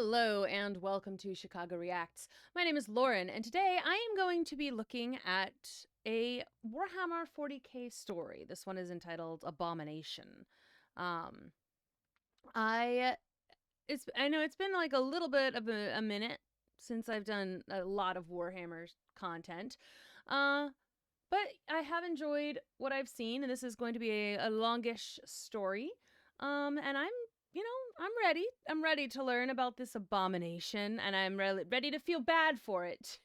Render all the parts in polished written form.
Hello and welcome to Chicago Reacts. My name is Lauren and today I am going to be looking at a Warhammer 40K story. This one is entitled Abomination. I know it's been like a little bit of a minute since I've done a lot of Warhammer content. But I have enjoyed what I've seen, and this is going to be a longish story. And I'm ready. I'm ready to learn about this abomination, and I'm ready to feel bad for it.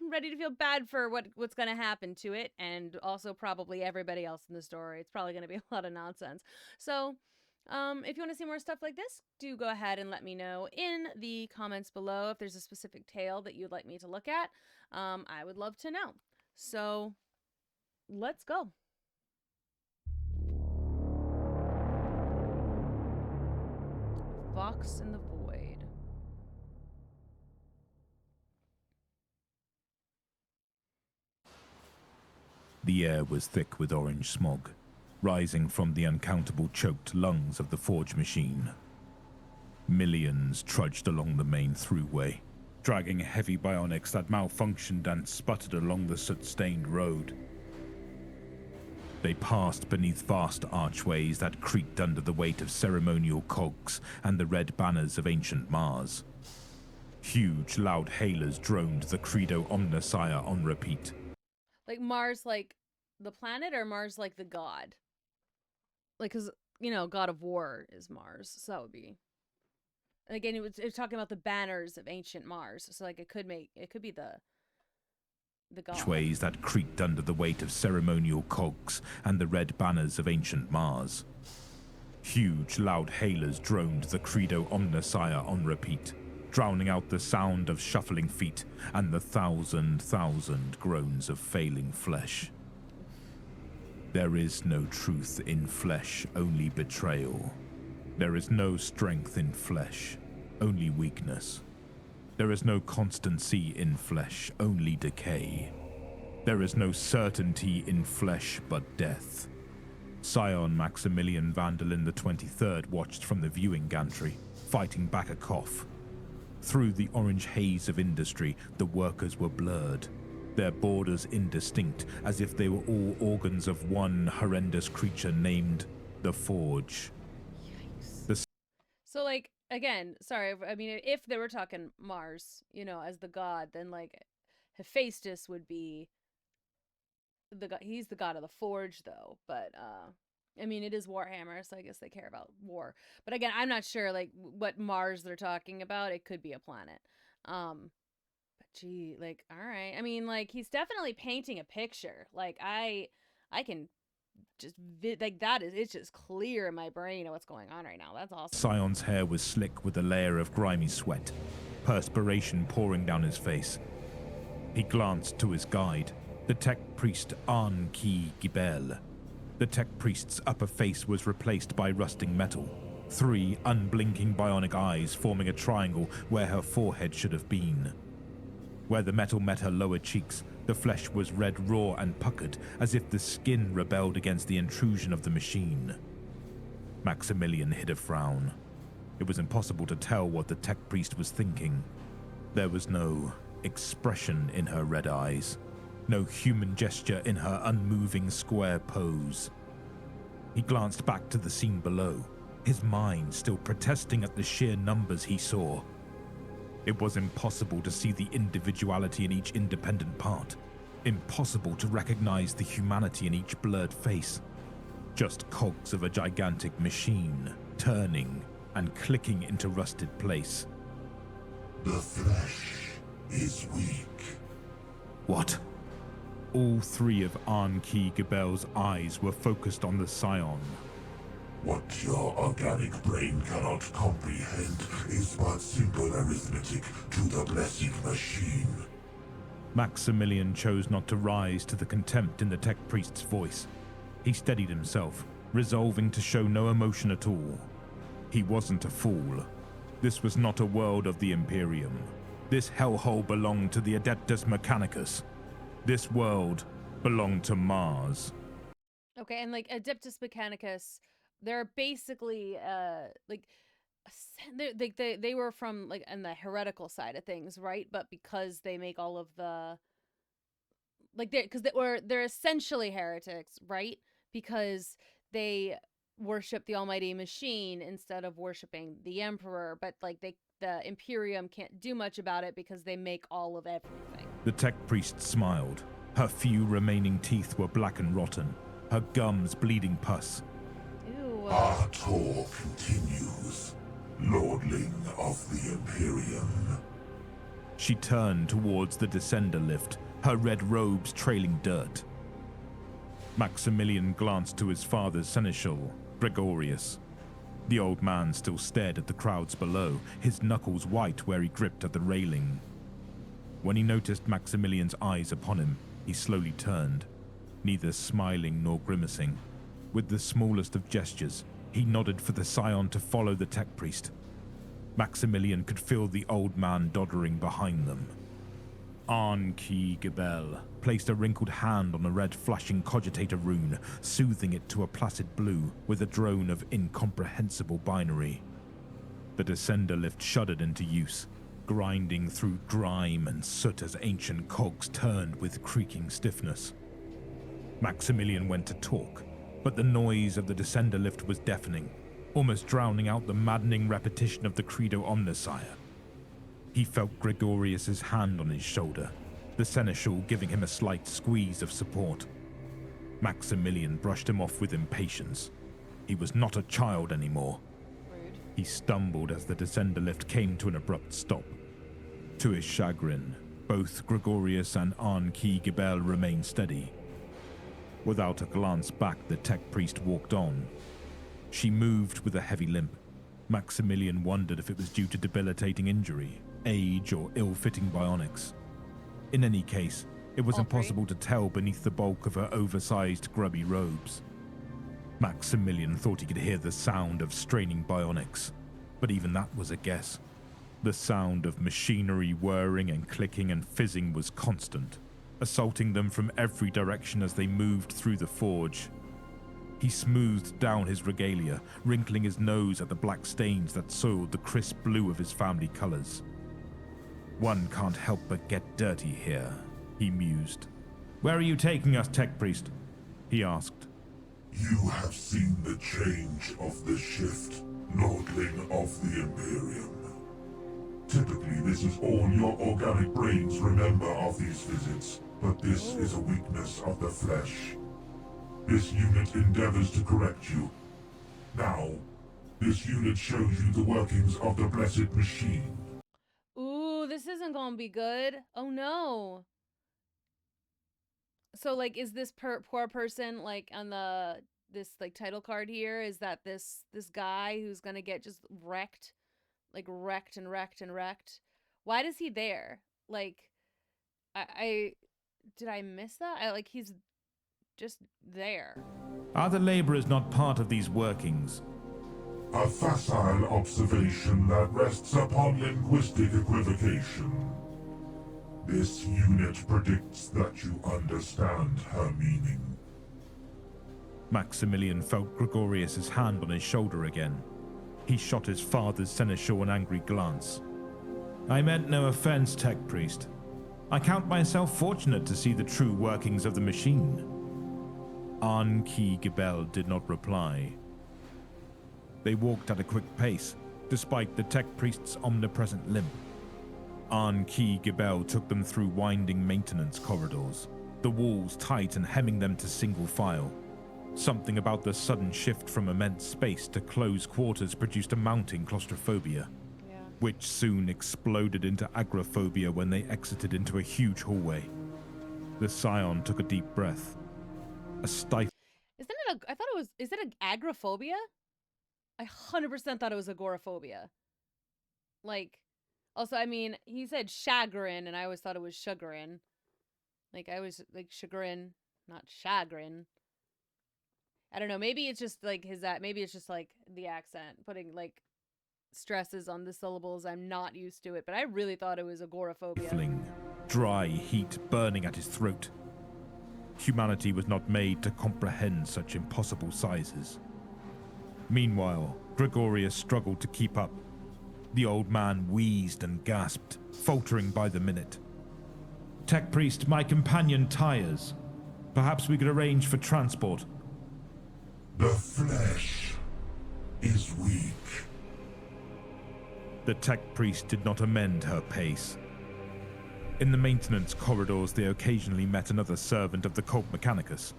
I'm ready to feel bad for what's going to happen to it, and also probably everybody else in the story. It's probably going to be a lot of nonsense. So, if you want to see more stuff like this, do go ahead and let me know in the comments below if there's a specific tale that you'd like me to look at. I would love to know. So, let's go. Fox in the Void. The air was thick with orange smog, rising from the uncountable choked lungs of the forge machine. Millions trudged along the main throughway, dragging heavy bionics that malfunctioned and sputtered along the soot-stained road. They passed beneath vast archways that creaked under the weight of ceremonial cogs and the red banners of ancient Mars. Huge, loud hailers droned the Credo Omnissiah on repeat. Like Mars like the planet, or Mars like the god? Like, because, God of War is Mars, so that would be... And again, it was talking about the banners of ancient Mars, so like it could be the god. Archways that creaked under the weight of ceremonial cogs and the red banners of ancient Mars. Huge, loud hailers droned the Credo Omnissiah on repeat, drowning out the sound of shuffling feet and the thousand groans of failing flesh. There is no truth in flesh, only betrayal. There is no strength in flesh, only weakness. There is no constancy in flesh, only decay. There is no certainty in flesh but death. Scion Maximilian Vanderlyn the 23rd watched from the viewing gantry, fighting back a cough. Through the orange haze of industry, the workers were blurred, their borders indistinct, as if they were all organs of one horrendous creature named the Forge. Yikes. So, like, again, sorry, I mean, if they were talking Mars, as the god, then, like, Hephaestus would be the god. He's the god of the Forge, though, but, I mean, it is Warhammer, so I guess they care about war. But again, I'm not sure, like, what Mars they're talking about. It could be a planet. But gee, like, all right. I mean, like, he's definitely painting a picture. Like, I can just, like, it's just clear in my brain of what's going on right now. That's awesome. Scion's hair was slick with a layer of grimy sweat, perspiration pouring down his face. He glanced to his guide, the tech priest Arn-Ki Gibel. The tech priest's upper face was replaced by rusting metal, 3 unblinking bionic eyes forming a triangle where her forehead should have been. Where the metal met her lower cheeks, the flesh was red raw and puckered, as if the skin rebelled against the intrusion of the machine. Maximilian hid a frown. It was impossible to tell what the tech priest was thinking. There was no expression in her red eyes. No human gesture in her unmoving square pose. He glanced back to the scene below, his mind still protesting at the sheer numbers he saw. It was impossible to see the individuality in each independent part. Impossible to recognize the humanity in each blurred face. Just cogs of a gigantic machine, turning and clicking into rusted place. The flesh is weak. What? All 3 of Arn-Ki Gibel's eyes were focused on the Scion. What your organic brain cannot comprehend is but simple arithmetic to the blessed machine. Maximilian chose not to rise to the contempt in the tech priest's voice. He steadied himself, resolving to show no emotion at all. He wasn't a fool. This was not a world of the Imperium. This hellhole belonged to the Adeptus Mechanicus. This world belonged to Mars. Okay, and like Adeptus Mechanicus, they're basically like they were from like on the heretical side of things, right? But because they make all of the like they're essentially heretics, right? Because they worship the almighty machine instead of worshiping the emperor, but like the Imperium can't do much about it because they make all of everything. The tech priest smiled. Her few remaining teeth were black and rotten, her gums bleeding pus. Ew. Our tour continues, Lordling of the Imperium. She turned towards the descender lift, her red robes trailing dirt. Maximilian glanced to his father's seneschal, Gregorius. The old man still stared at the crowds below, his knuckles white where he gripped at the railing. When he noticed Maximilian's eyes upon him, he slowly turned, neither smiling nor grimacing. With the smallest of gestures, he nodded for the scion to follow the tech priest. Maximilian could feel the old man doddering behind them. Arnki Gebel placed a wrinkled hand on a red flashing cogitator rune, soothing it to a placid blue with a drone of incomprehensible binary. The descender lift shuddered into use, grinding through grime and soot as ancient cogs turned with creaking stiffness. Maximilian went to talk, but the noise of the descender lift was deafening, almost drowning out the maddening repetition of the Credo Omnisire. He felt Gregorius's hand on his shoulder, the seneschal giving him a slight squeeze of support. Maximilian brushed him off with impatience. He was not a child anymore. Rude. He stumbled as the descender lift came to an abrupt stop. To his chagrin, both Gregorius and Arnki Gebel remained steady. Without a glance back, the tech priest walked on. She moved with a heavy limp. Maximilian wondered if it was due to debilitating injury, age, or ill-fitting bionics. In any case, it was impossible to tell beneath the bulk of her oversized, grubby robes. Maximilian thought he could hear the sound of straining bionics, but even that was a guess. The sound of machinery whirring and clicking and fizzing was constant, assaulting them from every direction as they moved through the forge. He smoothed down his regalia, wrinkling his nose at the black stains that soiled the crisp blue of his family colors. One can't help but get dirty here, he mused. Where are you taking us, tech priest? He asked. You have seen the change of the shift, Lordling of the Imperium. Typically, this is all your organic brains remember of these visits, but this is a weakness of the flesh. This unit endeavors to correct you. Now, this unit shows you the workings of the blessed machine. Ooh, this isn't gonna be good. Oh no. So like, is this poor person like on this like title card here? Is that this guy who's gonna get just wrecked, like wrecked and wrecked and wrecked? Why is he there? Like, I did I miss that? Like he's just there. Are the laborers not part of these workings? A facile observation that rests upon linguistic equivocation. This unit predicts that you understand her meaning. Maximilian felt Gregorius's hand on his shoulder again. He shot his father's seneschal an angry glance. I meant no offense, tech priest. I count myself fortunate to see the true workings of the machine. Arnki Gebel did not reply. They walked at a quick pace, despite the tech priest's omnipresent limp. Arnki Gebel took them through winding maintenance corridors, the walls tight and hemming them to single file. Something about the sudden shift from immense space to close quarters produced a mounting claustrophobia, which soon exploded into agoraphobia when they exited into a huge hallway. The scion took a deep breath. A stifle. Is it an agoraphobia? I 100% thought it was agoraphobia. Like, also, I mean, he said chagrin, and I always thought it was chagrin. Like, I was, like, chagrin, not chagrin. I don't know, maybe it's just, like, maybe it's just, like, the accent, putting, like, stresses on the syllables. I'm not used to it, but I really thought it was agoraphobia. Dry heat burning at his throat. Humanity was not made to comprehend such impossible sizes. Meanwhile, Gregorius struggled to keep up. The old man wheezed and gasped, faltering by the minute. Tech Priest, my companion tires. Perhaps we could arrange for transport. The flesh is weak. The Tech Priest did not amend her pace. In the maintenance corridors, they occasionally met another servant of the cult Mechanicus,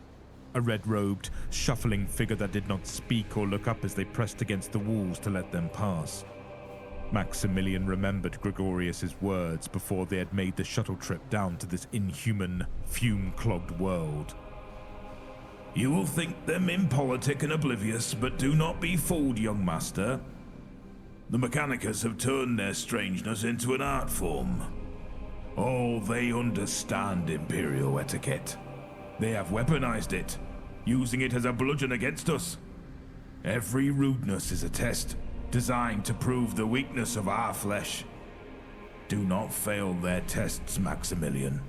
a red-robed, shuffling figure that did not speak or look up as they pressed against the walls to let them pass. Maximilian remembered Gregorius's words before they had made the shuttle trip down to this inhuman, fume-clogged world. You will think them impolitic and oblivious, but do not be fooled, young master. The Mechanicus have turned their strangeness into an art form. Oh, they understand Imperial etiquette. They have weaponized it, using it as a bludgeon against us. Every rudeness is a test, designed to prove the weakness of our flesh. Do not fail their tests, Maximilian.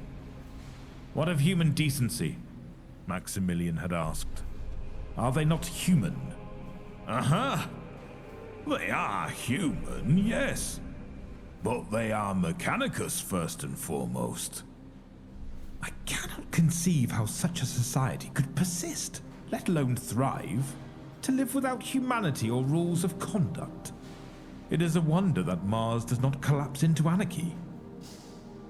What of human decency? Maximilian had asked. Are they not human? Uh-huh. They are human, yes. But they are Mechanicus first and foremost. I cannot conceive how such a society could persist, let alone thrive, to live without humanity or rules of conduct. It is a wonder that Mars does not collapse into anarchy.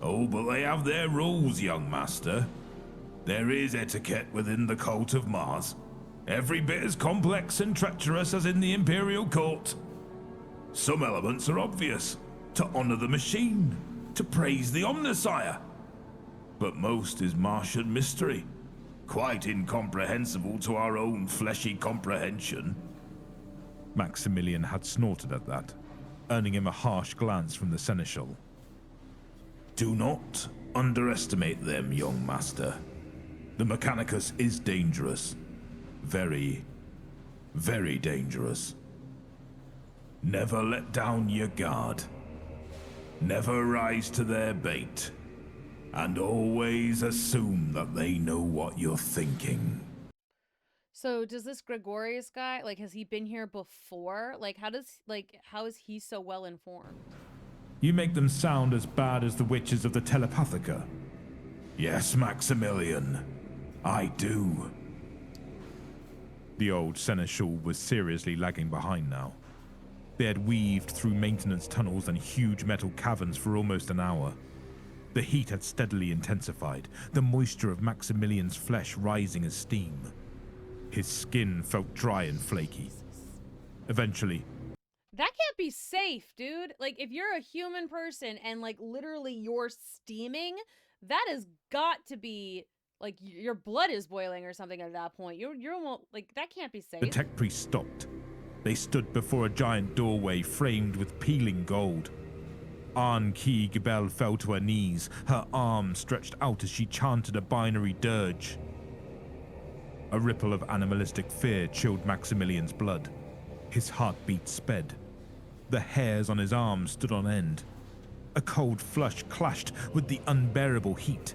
Oh, but they have their rules, young master. There is etiquette within the cult of Mars, every bit as complex and treacherous as in the Imperial court. Some elements are obvious, to honor the machine, to praise the Omnissiah. But most is Martian mystery, quite incomprehensible to our own fleshy comprehension. Maximilian had snorted at that, earning him a harsh glance from the seneschal. Do not underestimate them, young master. The Mechanicus is dangerous. Very, very dangerous. Never let down your guard. Never rise to their bait. And always assume that they know what you're thinking. So does this Gregorius guy, like, has he been here before? Like, how is he so well informed? You make them sound as bad as the witches of the Telepathica. Yes, Maximilian. I do. The old seneschal was seriously lagging behind now. They had weaved through maintenance tunnels and huge metal caverns for almost an hour. The heat had steadily intensified, the moisture of Maximilian's flesh rising as steam. His skin felt dry and flaky. Eventually... That can't be safe, dude. Like, if you're a human person and, like, literally you're steaming, that has got to be, like, your blood is boiling or something at that point. You're almost, like, that can't be safe. The tech priest stopped. They stood before a giant doorway framed with peeling gold. Anki Gibel fell to her knees, her arms stretched out as she chanted a binary dirge. A ripple of animalistic fear chilled Maximilian's blood. His heartbeat sped. The hairs on his arms stood on end. A cold flush clashed with the unbearable heat.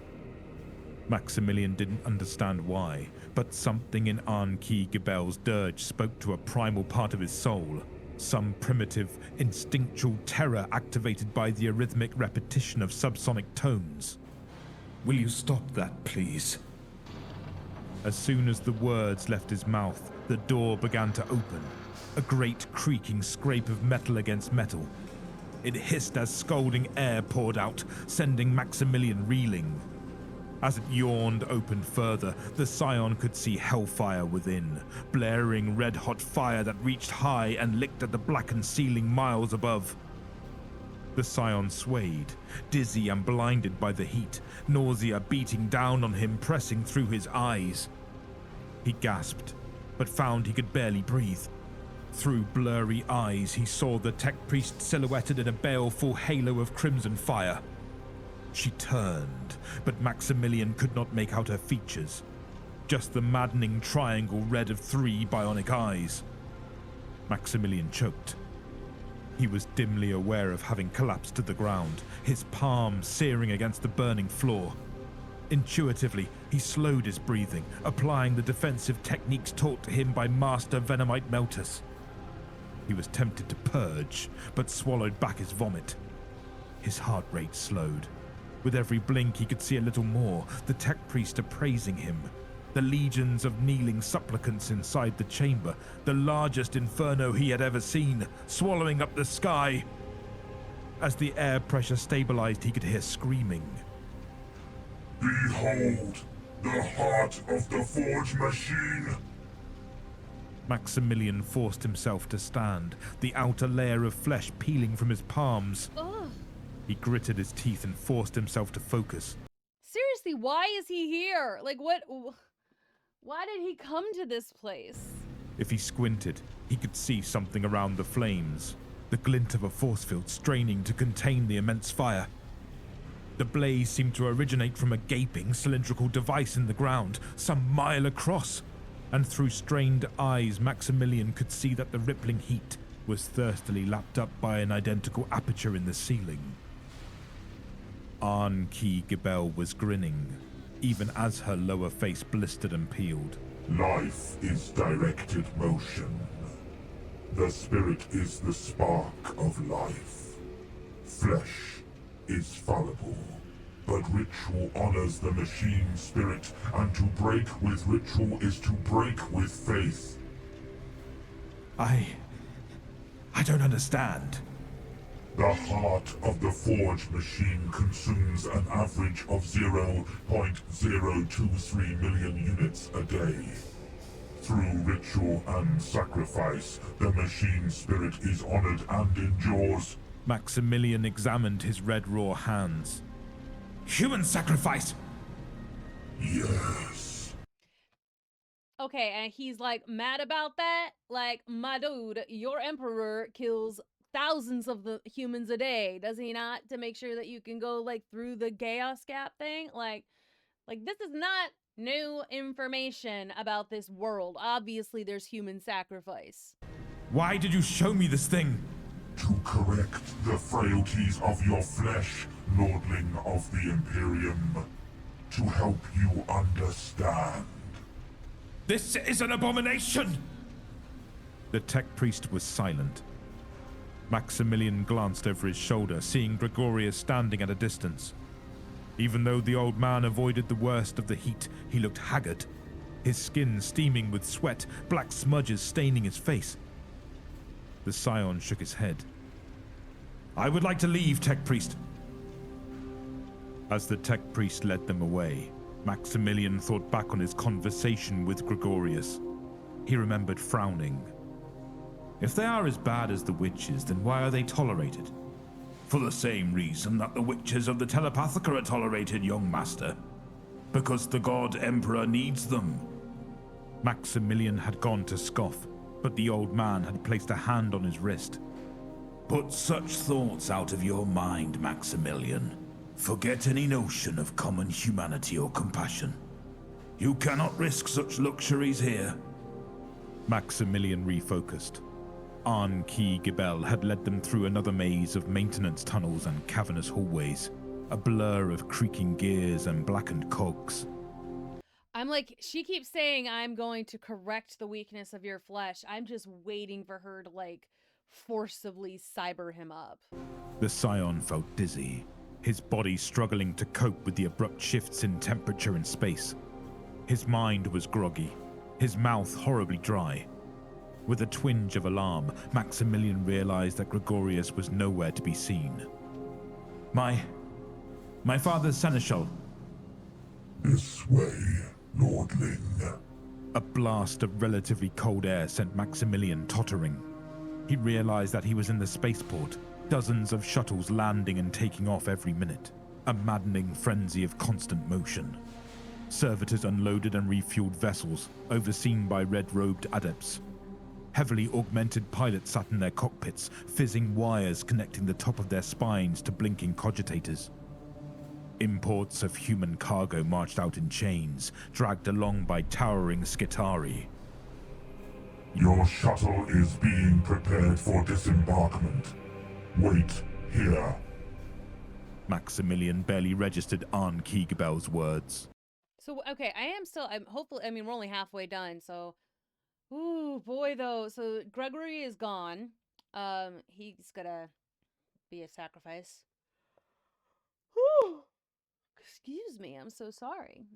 Maximilian didn't understand why, but something in Anki Gibel's dirge spoke to a primal part of his soul. Some primitive, instinctual terror activated by the arrhythmic repetition of subsonic tones. Will you stop that, please? As soon as the words left his mouth, the door began to open. A great creaking scrape of metal against metal. It hissed as scalding air poured out, sending Maximilian reeling. As it yawned open further, the Scion could see hellfire within, blaring red-hot fire that reached high and licked at the blackened ceiling miles above. The Scion swayed, dizzy and blinded by the heat, nausea beating down on him, pressing through his eyes. He gasped, but found he could barely breathe. Through blurry eyes, he saw the tech priest silhouetted in a baleful halo of crimson fire. She turned, but Maximilian could not make out her features. Just the maddening triangle red of 3 bionic eyes. Maximilian choked. He was dimly aware of having collapsed to the ground, his palm searing against the burning floor. Intuitively, he slowed his breathing, applying the defensive techniques taught to him by Master Venomite Meltus. He was tempted to purge, but swallowed back his vomit. His heart rate slowed. With every blink he could see a little more, the tech priest appraising him. The legions of kneeling supplicants inside the chamber, the largest inferno he had ever seen, swallowing up the sky. As the air pressure stabilized, he could hear screaming. Behold, the heart of the forge machine! Maximilian forced himself to stand, the outer layer of flesh peeling from his palms. Ugh. He gritted his teeth and forced himself to focus. Seriously, why is he here? Like, what? Why did he come to this place? If he squinted, he could see something around the flames, the glint of a force field straining to contain the immense fire. The blaze seemed to originate from a gaping cylindrical device in the ground, some mile across, and through strained eyes Maximilian could see that the rippling heat was thirstily lapped up by an identical aperture in the ceiling. Arn-Ki Gebel was grinning, even as her lower face blistered and peeled. Life is directed motion. The spirit is the spark of life. Flesh is fallible, but ritual honors the machine spirit, and to break with ritual is to break with faith. I don't understand. The heart of the forge machine consumes an average of 0.023 million units a day. Through ritual and sacrifice, the machine spirit is honored and endures. Maximilian examined his red raw hands. Human sacrifice! Yes. Okay, and he's like mad about that? Like, my dude, your emperor kills thousands of the humans a day, does he not? To make sure that you can go like through the chaos gap thing? Like this is not new information about this world. Obviously there's human sacrifice. Why did you show me this thing? To correct the frailties of your flesh, Lordling of the Imperium. To help you understand. This is an abomination! The tech priest was silent. Maximilian glanced over his shoulder, seeing Gregorius standing at a distance. Even though the old man avoided the worst of the heat, he looked haggard, his skin steaming with sweat, black smudges staining his face. The scion shook his head. I would like to leave, tech priest. As the tech priest led them away, Maximilian thought back on his conversation with Gregorius. He remembered frowning. If they are as bad as the witches, then why are they tolerated? For the same reason that the witches of the Telepathica are tolerated, young master. Because the god emperor needs them. Maximilian had gone to scoff, but the old man had placed a hand on his wrist. Put such thoughts out of your mind, Maximilian. Forget any notion of common humanity or compassion. You cannot risk such luxuries here. Maximilian refocused. Arn-Ki Gebel had led them through another maze of maintenance tunnels and cavernous hallways, a blur of creaking gears and blackened cogs. I'm like, she keeps saying I'm going to correct the weakness of your flesh. I'm just waiting for her to like forcibly cyber him up. The scion felt dizzy, his body struggling to cope with the abrupt shifts in temperature and space. His mind was groggy, his mouth horribly dry. With a twinge of alarm, Maximilian realized that Gregorius was nowhere to be seen. My father's seneschal. This way, Lordling. A blast of relatively cold air sent Maximilian tottering. He realized that he was in the spaceport, dozens of shuttles landing and taking off every minute, a maddening frenzy of constant motion. Servitors unloaded and refueled vessels, overseen by red-robed adepts. Heavily augmented pilots sat in their cockpits, fizzing wires connecting the top of their spines to blinking cogitators. Imports of human cargo marched out in chains, dragged along by towering Skitari. Your shuttle is being prepared for disembarkment. Wait here. Maximilian barely registered Arn-Ki Gebel's words. So, okay, I'm hopefully, I mean, we're only halfway done, so Ooh, boy, though. So Gregory is gone. He's gonna be a sacrifice. Whew. Excuse me, I'm so sorry.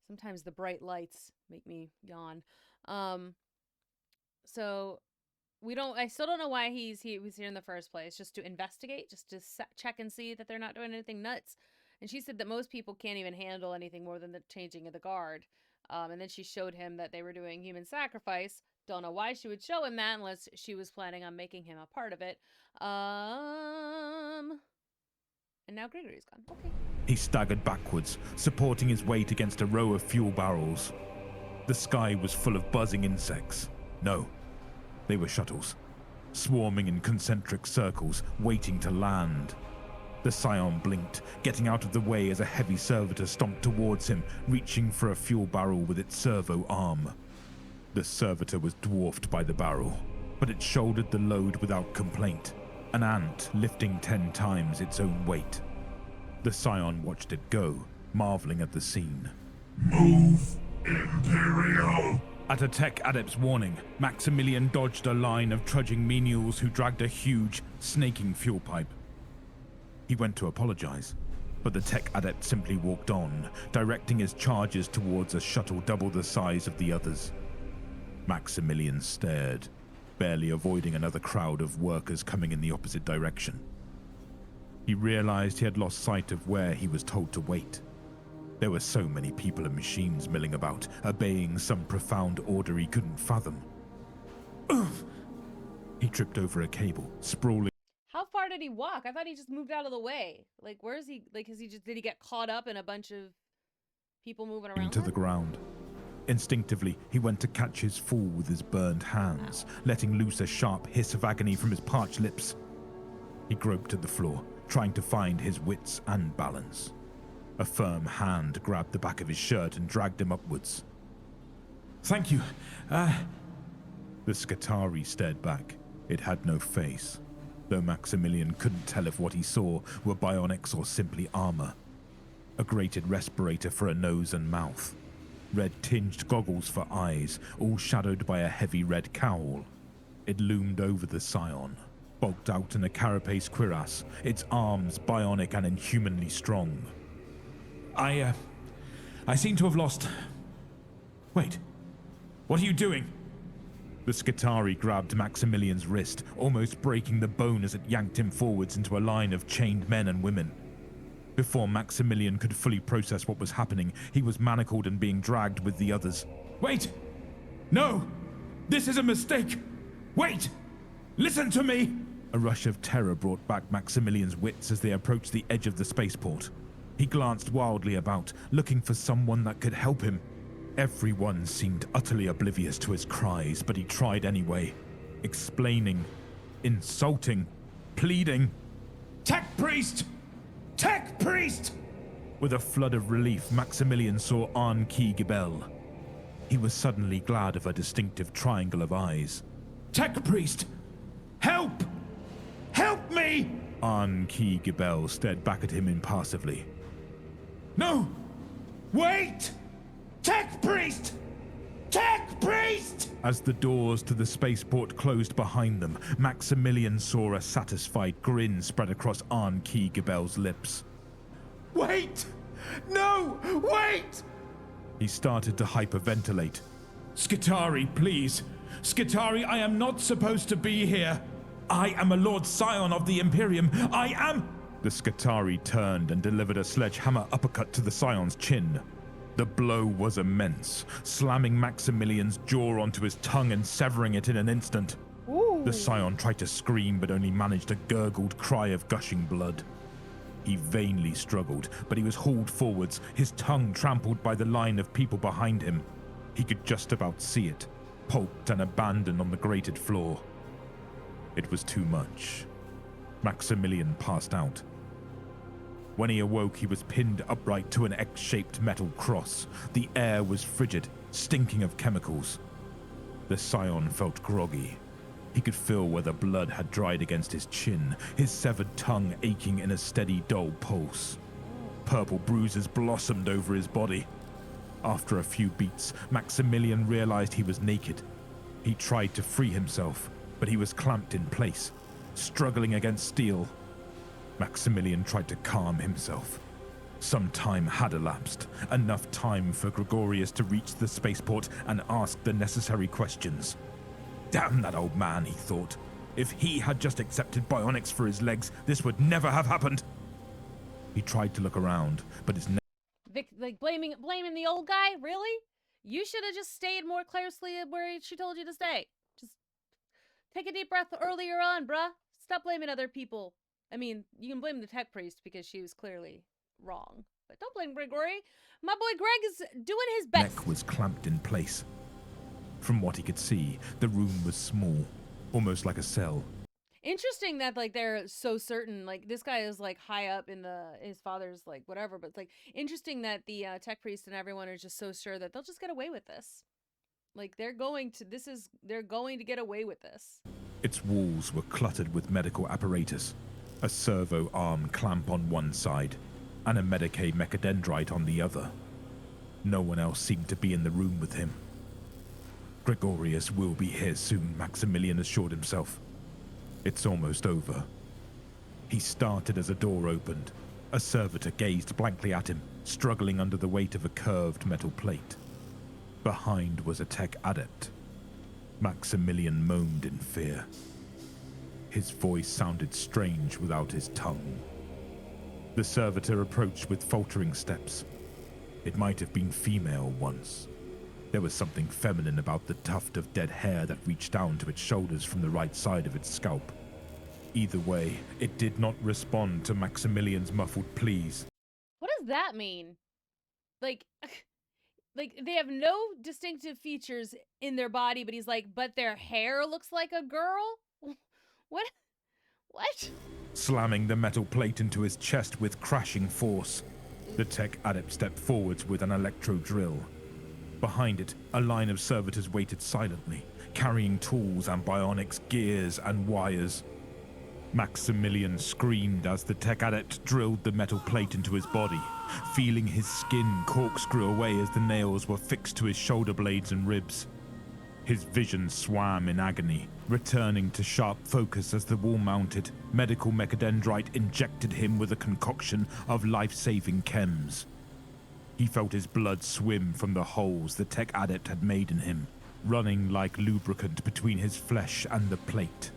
Sometimes the bright lights make me yawn. Um, so I still don't know why he was here in the first place, just to investigate, just to check and see that they're not doing anything nuts. And she said that most people can't even handle anything more than the changing of the guard. And then she showed him that they were doing human sacrifice. Don't know why she would show him that unless she was planning on making him a part of it. And now Gregory's gone. Okay. He staggered backwards, supporting his weight against a row of fuel barrels. The sky was full of buzzing insects. No, they were shuttles, swarming in concentric circles, waiting to land. The Scion blinked, getting out of the way as a heavy servitor stomped towards him, reaching for a fuel barrel with its servo arm. The servitor was dwarfed by the barrel, but it shouldered the load without complaint, an ant lifting 10 times its own weight. The Scion watched it go, marveling at the scene. Move, Imperial! At a tech adept's warning, Maximilian dodged a line of trudging menials who dragged a huge, snaking fuel pipe. He went to apologize, but the tech adept simply walked on, directing his charges towards a shuttle double the size of the others. Maximilian stared, barely avoiding another crowd of workers coming in the opposite direction. He realized he had lost sight of where he was told to wait. There were so many people and machines milling about, obeying some profound order he couldn't fathom. Ugh. He tripped over a cable, sprawling. How far did he walk? I thought he just moved out of the way. Like, where is he? Like, did he get caught up in a bunch of people moving around To the ground. Instinctively, he went to catch his fall with his burned hands, letting loose a sharp hiss of agony from his parched lips. He groped at the floor, trying to find his wits and balance. A firm hand grabbed the back of his shirt and dragged him upwards. Thank you. The Skitarii stared back. It had no face, though Maximilian couldn't tell if what he saw were bionics or simply armor. A grated respirator for a nose and mouth. Red-tinged goggles for eyes, all shadowed by a heavy red cowl. It loomed over the Scion, bulked out in a carapace cuirass, its arms bionic and inhumanly strong. I seem to have lost... Wait. What are you doing? The Skitarii grabbed Maximilian's wrist, almost breaking the bone as it yanked him forwards into a line of chained men and women. Before Maximilian could fully process what was happening, he was manacled and being dragged with the others. Wait! No! This is a mistake! Wait! Listen to me! A rush of terror brought back Maximilian's wits as they approached the edge of the spaceport. He glanced wildly about, looking for someone that could help him. Everyone seemed utterly oblivious to his cries, but he tried anyway, explaining, insulting, pleading. Tech Priest! Tech Priest! With a flood of relief, Maximilian saw Arn-Ki Gibel. He was suddenly glad of her distinctive triangle of eyes. Tech Priest! Help! Help me! Arn-Ki Gibel stared back at him impassively. No! Wait! Tech Priest! Tech Priest! As the doors to the spaceport closed behind them, Maximilian saw a satisfied grin spread across Arn-Ki Gibel's lips. Wait! No! Wait! He started to hyperventilate. Skitarii, please! Skitarii, I am not supposed to be here! I am a Lord Scion of the Imperium! I am... The Skitarii turned and delivered a sledgehammer uppercut to the Scion's chin. The blow was immense, slamming Maximilian's jaw onto his tongue and severing it in an instant. Ooh. The Scion tried to scream but only managed a gurgled cry of gushing blood. He vainly struggled, but he was hauled forwards, his tongue trampled by the line of people behind him. He could just about see it, pulped and abandoned on the grated floor. It was too much. Maximilian passed out. When he awoke, he was pinned upright to an X-shaped metal cross. The air was frigid, stinking of chemicals. The Scion felt groggy. He could feel where the blood had dried against his chin, his severed tongue aching in a steady, dull pulse. Purple bruises blossomed over his body. After a few beats, Maximilian realized he was naked. He tried to free himself, but he was clamped in place, struggling against steel. Maximilian tried to calm himself. Some time had elapsed, enough time for Gregorius to reach the spaceport and ask the necessary questions. Damn that old man, he thought. If he had just accepted bionics for his legs, this would never have happened. He tried to look around, but his Like blaming the old guy? Really? You should have just stayed more closely where she told you to stay. Just take a deep breath earlier on, bruh. Stop blaming other people. I mean, you can blame the tech priest because she was clearly wrong. But don't blame Gregory. My boy Greg is doing his best. neck was clamped in place. From what he could see, the room was small, almost like a cell. Interesting that like they're so certain. Like this guy is like high up in his father's like whatever. But it's like interesting that the tech priest and everyone are just so sure that they'll just get away with this. Like they're going to get away with this. Its walls were cluttered with medical apparatus, a servo arm clamp on one side, and a Medicae mechadendrite on the other. No one else seemed to be in the room with him. Gregorius will be here soon, Maximilian assured himself. It's almost over. He started as a door opened. A servitor gazed blankly at him, struggling under the weight of a curved metal plate. Behind was a tech adept. Maximilian moaned in fear. His voice sounded strange without his tongue. The servitor approached with faltering steps. It might have been female once. There was something feminine about the tuft of dead hair that reached down to its shoulders from the right side of its scalp. Either way, it did not respond to Maximilian's muffled pleas. What does that mean? Like they have no distinctive features in their body, but he's like, but their hair looks like a girl? What? What? Slamming the metal plate into his chest with crashing force, the tech adept stepped forwards with an electro drill. Behind it, a line of servitors waited silently, carrying tools and bionics, gears and wires. Maximilian screamed as the tech adept drilled the metal plate into his body, feeling his skin corkscrew away as the nails were fixed to his shoulder blades and ribs. His vision swam in agony, returning to sharp focus as the wall-mounted medical mechadendrite injected him with a concoction of life-saving chems. He felt his blood swim from the holes the tech adept had made in him, running like lubricant between his flesh and the plate.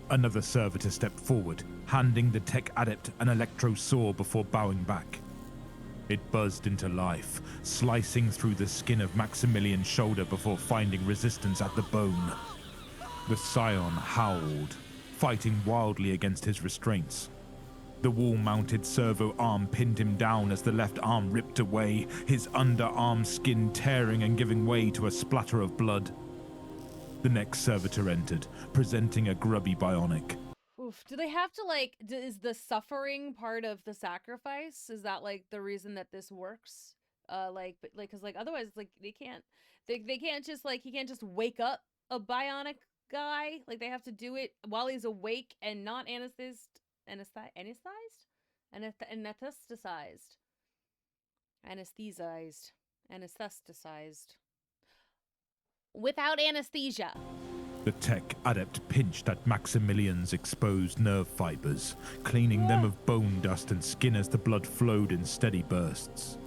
Another servitor stepped forward, handing the tech adept an electro saw before bowing back. It buzzed into life, slicing through the skin of Maximilian's shoulder before finding resistance at the bone. The scion howled, fighting wildly against his restraints. The wall-mounted servo arm pinned him down as the left arm ripped away, his underarm skin tearing and giving way to a splatter of blood. The next servitor entered, presenting a grubby bionic. Oof. Do they have to like? Is the suffering part of the sacrifice? Is that like the reason that this works? Because otherwise, it's like they can't just like he can't just wake up a bionic guy. Like they have to do it while he's awake and not anesthetized. Without anesthesia. The tech adept pinched at Maximilian's exposed nerve fibers, cleaning them of bone dust and skin as the blood flowed in steady bursts.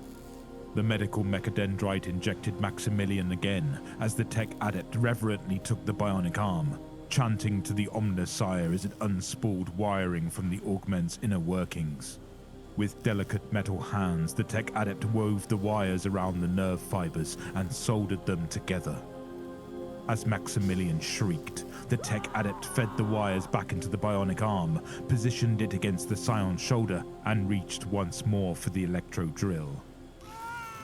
The medical mechadendrite injected Maximilian again as the tech adept reverently took the bionic arm, chanting to the Omnissiah as it unspooled wiring from the augment's inner workings. With delicate metal hands, the tech adept wove the wires around the nerve fibers and soldered them together. As Maximilian shrieked, the tech adept fed the wires back into the bionic arm, positioned it against the scion's shoulder, and reached once more for the electro drill.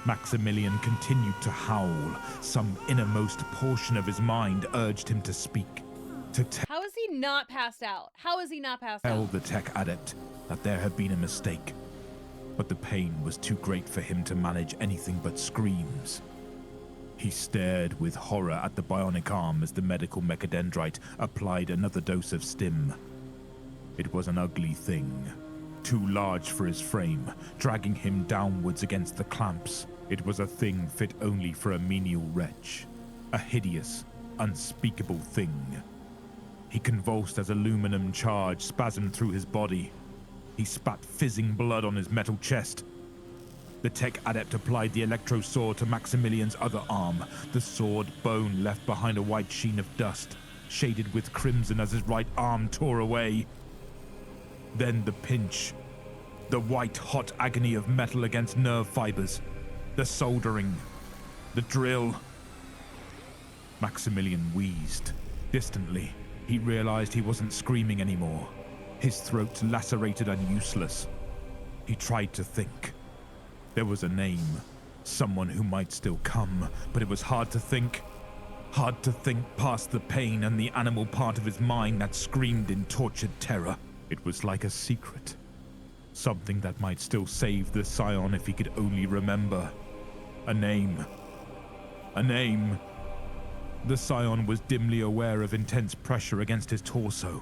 Maximilian continued to howl. Some innermost portion of his mind urged him to speak, to How is he not passed out? How is he not passed tell out? the tech adept that there had been a mistake. But the pain was too great for him to manage anything but screams. He stared with horror at the bionic arm as the medical mechadendrite applied another dose of stim. It was an ugly thing, too large for his frame, dragging him downwards against the clamps. It was a thing fit only for a menial wretch, a hideous, unspeakable thing. He convulsed as aluminum charge spasmed through his body. He spat fizzing blood on his metal chest. The tech adept applied the electro sword to Maximilian's other arm. The sword bone left behind a white sheen of dust, shaded with crimson as his right arm tore away. Then the pinch. The white-hot agony of metal against nerve fibers. The soldering. The drill. Maximilian wheezed. Distantly, he realized he wasn't screaming anymore. His throat lacerated and useless. He tried to think. There was a name. Someone who might still come, but it was hard to think. Hard to think past the pain and the animal part of his mind that screamed in tortured terror. It was like a secret. Something that might still save the Scion if he could only remember. A name. A name. The Scion was dimly aware of intense pressure against his torso.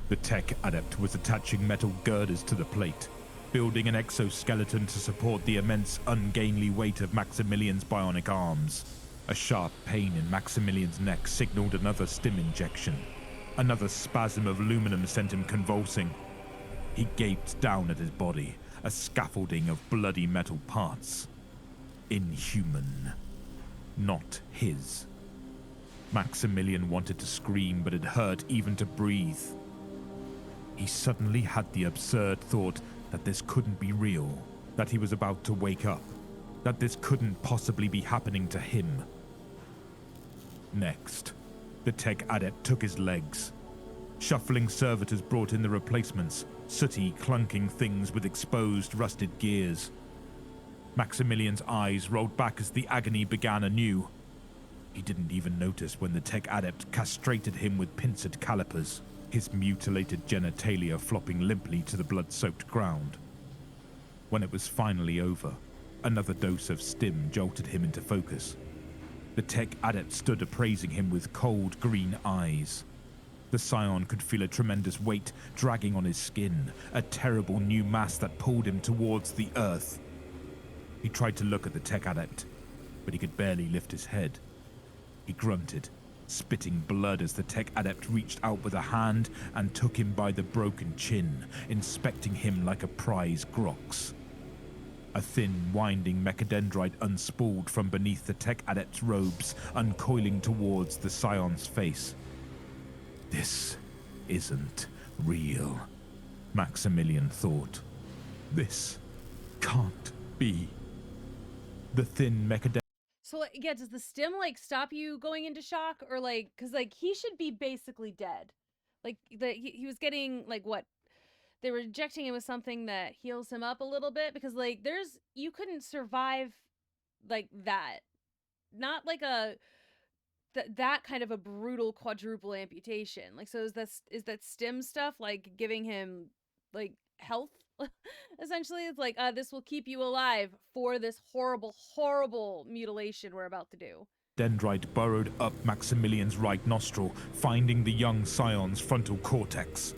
The tech adept was attaching metal girders to the plate, building an exoskeleton to support the immense, ungainly weight of Maximilian's bionic arms. A sharp pain in Maximilian's neck signaled another stim injection. Another spasm of aluminum sent him convulsing. He gaped down at his body, a scaffolding of bloody metal parts. Inhuman. Not his. Maximilian wanted to scream, but it hurt even to breathe. He suddenly had the absurd thought that this couldn't be real, that he was about to wake up, that this couldn't possibly be happening to him. Next, the tech adept took his legs. Shuffling servitors brought in the replacements, sooty, clunking things with exposed, rusted gears. Maximilian's eyes rolled back as the agony began anew. He didn't even notice when the tech adept castrated him with pincered calipers, his mutilated genitalia flopping limply to the blood-soaked ground. When it was finally over, another dose of stim jolted him into focus. The tech adept stood appraising him with cold green eyes. The Scion could feel a tremendous weight dragging on his skin, a terrible new mass that pulled him towards the earth. He tried to look at the tech adept, but he could barely lift his head. He grunted, spitting blood as the tech adept reached out with a hand and took him by the broken chin, inspecting him like a prize grox. A thin, winding mechadendrite unspooled from beneath the tech adept's robes, uncoiling towards the Scion's face. This isn't real, Maximilian thought. This can't be. The thin mechadendrite. So, like, yeah, does the stim, like, stop you going into shock? Or, like, because, like, he should be basically dead. Like, he was getting, like, what? They were injecting him with something that heals him up a little bit. Because, like, you couldn't survive, like, that. Not, like, that kind of a brutal quadruple amputation. Like, so is that stim stuff, like, giving him, like, health? Essentially, it's like, this will keep you alive for this horrible, horrible mutilation we're about to do. Dendrite burrowed up Maximilian's right nostril, finding the young Scion's frontal cortex.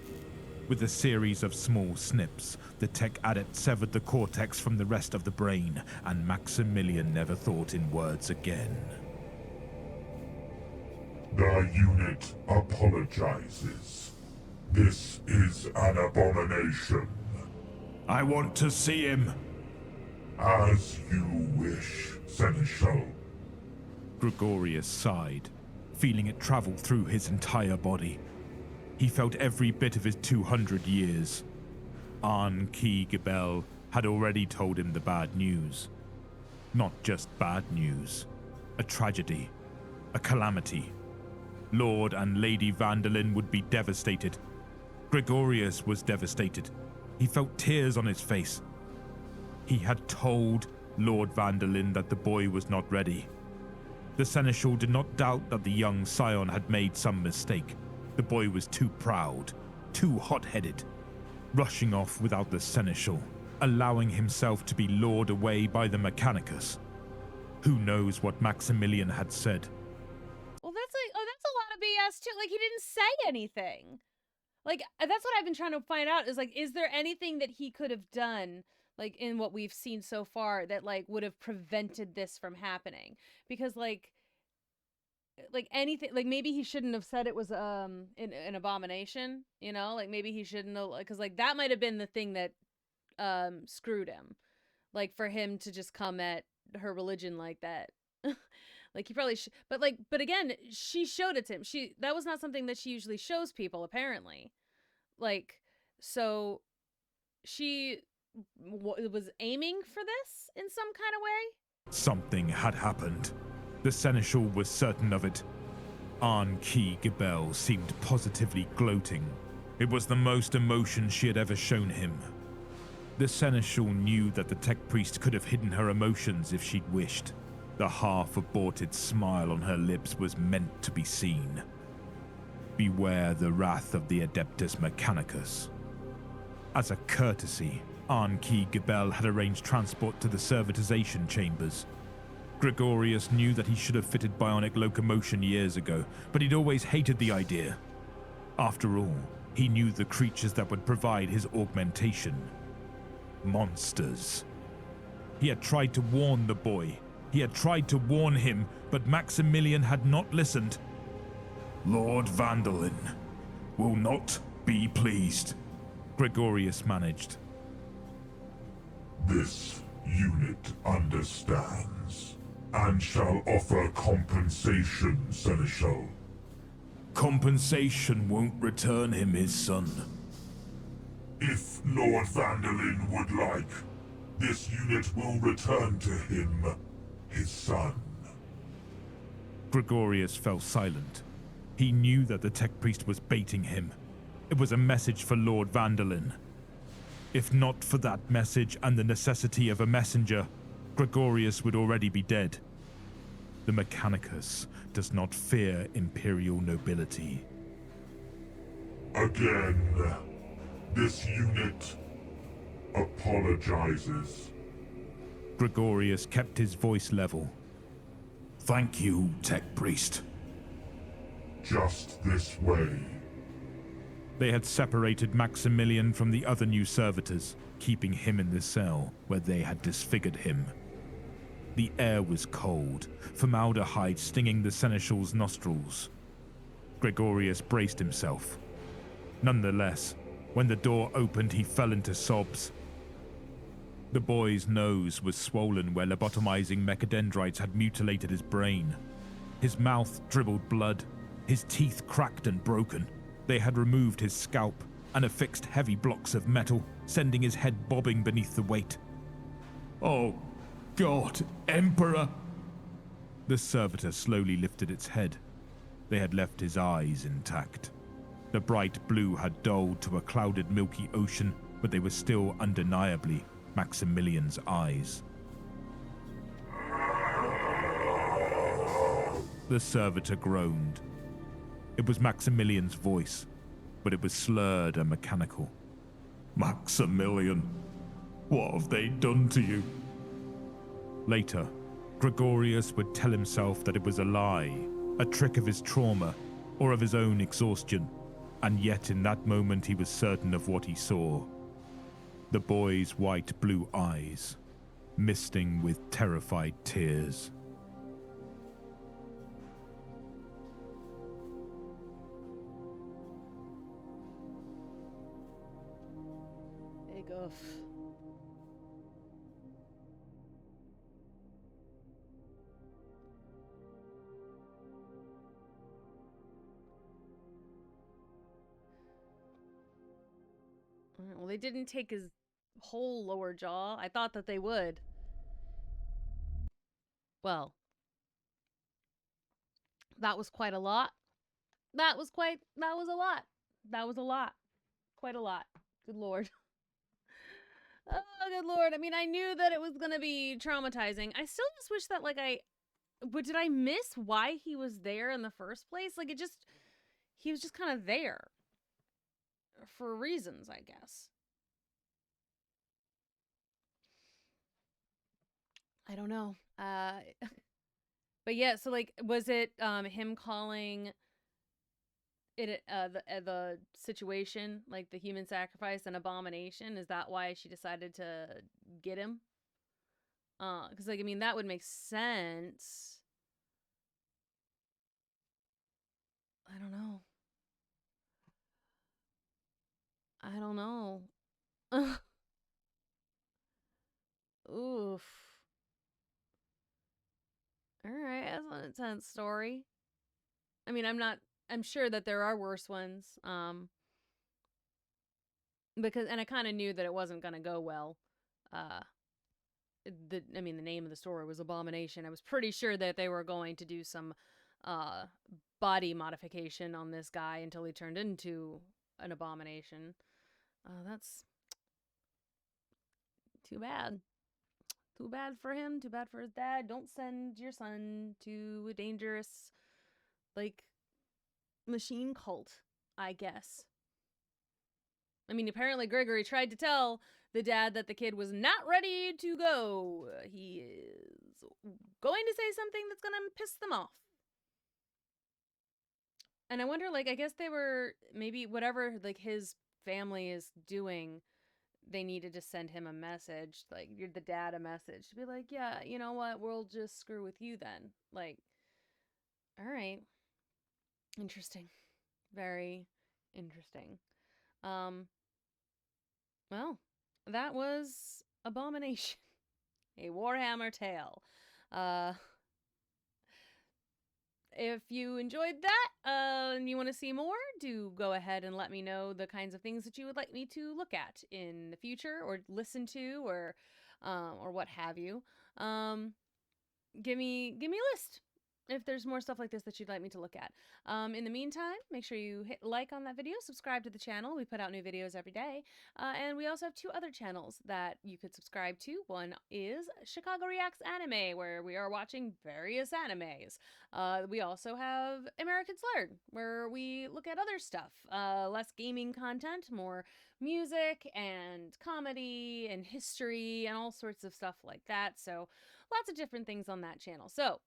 With a series of small snips, the tech adept severed the cortex from the rest of the brain, and Maximilian never thought in words again. The unit apologizes. This is an abomination. I want to see him. As you wish, Seneschal. Gregorius sighed, feeling it travel through his entire body. He felt every bit of his 200 years. Arn Ki Gebel had already told him the bad news. Not just bad news. A tragedy. A calamity. Lord and Lady Vanderlyn would be devastated. Gregorius was devastated. He felt tears on his face. He had told Lord Vanderlyn that the boy was not ready. The Seneschal did not doubt that the young Scion had made some mistake. The boy was too proud, too hot-headed, rushing off without the Seneschal, allowing himself to be lured away by the Mechanicus. Who knows what Maximilian had said? Well, that's a lot of BS too. Like, he didn't say anything. Like, that's what I've been trying to find out is, like, is there anything that he could have done, like in what we've seen so far, that like would have prevented this from happening. Because like anything, like maybe he shouldn't have said it was an abomination, you know, like maybe he shouldn't have, because like that might have been the thing that screwed him, like for him to just come at her religion like that. Like he probably but like, but again, she showed it to him. That was not something that she usually shows people, apparently. Like, so she was aiming for this in some kind of way. Something had happened. The seneschal was certain of it. Arn-Ki Gibel seemed positively gloating. It was the most emotion she had ever shown him. The seneschal knew that the tech priest could have hidden her emotions if she'd wished. The half-aborted smile on her lips was meant to be seen. Beware the wrath of the Adeptus Mechanicus. As a courtesy, Arn-Ki Gibel had arranged transport to the servitization chambers. Gregorius knew that he should have fitted bionic locomotion years ago, but he'd always hated the idea. After all, he knew the creatures that would provide his augmentation. Monsters. He had tried to warn the boy. He had tried to warn him, but Maximilian had not listened. Lord Vandalin will not be pleased, Gregorius managed. This unit understands, and shall offer compensation, Seneschal. Compensation won't return him his son. If Lord Vandalin would like, this unit will return to him his son. Gregorius fell silent. He knew that the tech priest was baiting him. It was a message for Lord Vandalin. If not for that message and the necessity of a messenger, Gregorius would already be dead. The Mechanicus does not fear imperial nobility. Again, this unit apologizes. Gregorius kept his voice level. Thank you, tech priest. Just this way. They had separated Maximilian from the other new servitors, keeping him in the cell where they had disfigured him. The air was cold, formaldehyde stinging the seneschal's nostrils. Gregorius braced himself. Nonetheless, when the door opened, he fell into sobs. The boy's nose was swollen where lobotomizing mechadendrites had mutilated his brain. His mouth dribbled blood, his teeth cracked and broken. They had removed his scalp and affixed heavy blocks of metal, sending his head bobbing beneath the weight. Oh, God, Emperor! The servitor slowly lifted its head. They had left his eyes intact. The bright blue had dulled to a clouded milky ocean, but they were still undeniably Maximilian's eyes. The servitor groaned. It was Maximilian's voice, but it was slurred and mechanical. Maximilian, what have they done to you? Later, Gregorius would tell himself that it was a lie, a trick of his trauma, or of his own exhaustion, and yet in that moment he was certain of what he saw. The boy's white-blue eyes, misting with terrified tears. Big oof. Well, they didn't take his whole lower jaw. I thought that they would. Well, that was quite a lot. That was a lot. That was a lot. Quite a lot. Good Lord. Oh, good Lord. I mean, I knew that it was going to be traumatizing. I still just wish that, but did I miss why he was there in the first place? He was just kind of there. For reasons, I guess. I don't know. But yeah, so was it him calling the situation, like the human sacrifice and abomination, is that why she decided to get him? Because like I mean that would make sense. I don't know. I don't know. Oof. All right, that's an intense story. I mean, I'm sure that there are worse ones. Because and I kind of knew that it wasn't going to go well. Uh the name of the story was Abomination. I was pretty sure that they were going to do some uh body modification on this guy until he turned into an abomination. That's too bad. Too bad for him, too bad for his dad. Don't send your son to a dangerous, like, machine cult, I guess. I mean, apparently Gregory tried to tell the dad that the kid was not ready to go. He is going to say something that's going to piss them off. And I wonder, like, I guess they were, maybe whatever, like, his family is doing, they needed to send him a message, like, you're the dad a message, to be like, yeah, you know what, we'll just screw with you then. Like, all right. Interesting. Very interesting. Well, that was Abomination, a Warhammer tale. If you enjoyed that and you want to see more, do go ahead and let me know the kinds of things that you would like me to look at in the future or listen to or what have you. Give me a list if there's more stuff like this that you'd like me to look at. In the meantime, make sure you hit like on that video, subscribe to the channel. We put out new videos every day. And we also have 2 other channels that you could subscribe to. One is Chicago Reacts Anime, where we are watching various animes. We also have American Slurred, where we look at other stuff. Less gaming content, more music and comedy and history and all sorts of stuff like that. So lots of different things on that channel. So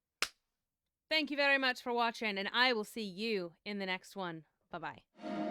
thank you very much for watching, and I will see you in the next one. Bye-bye.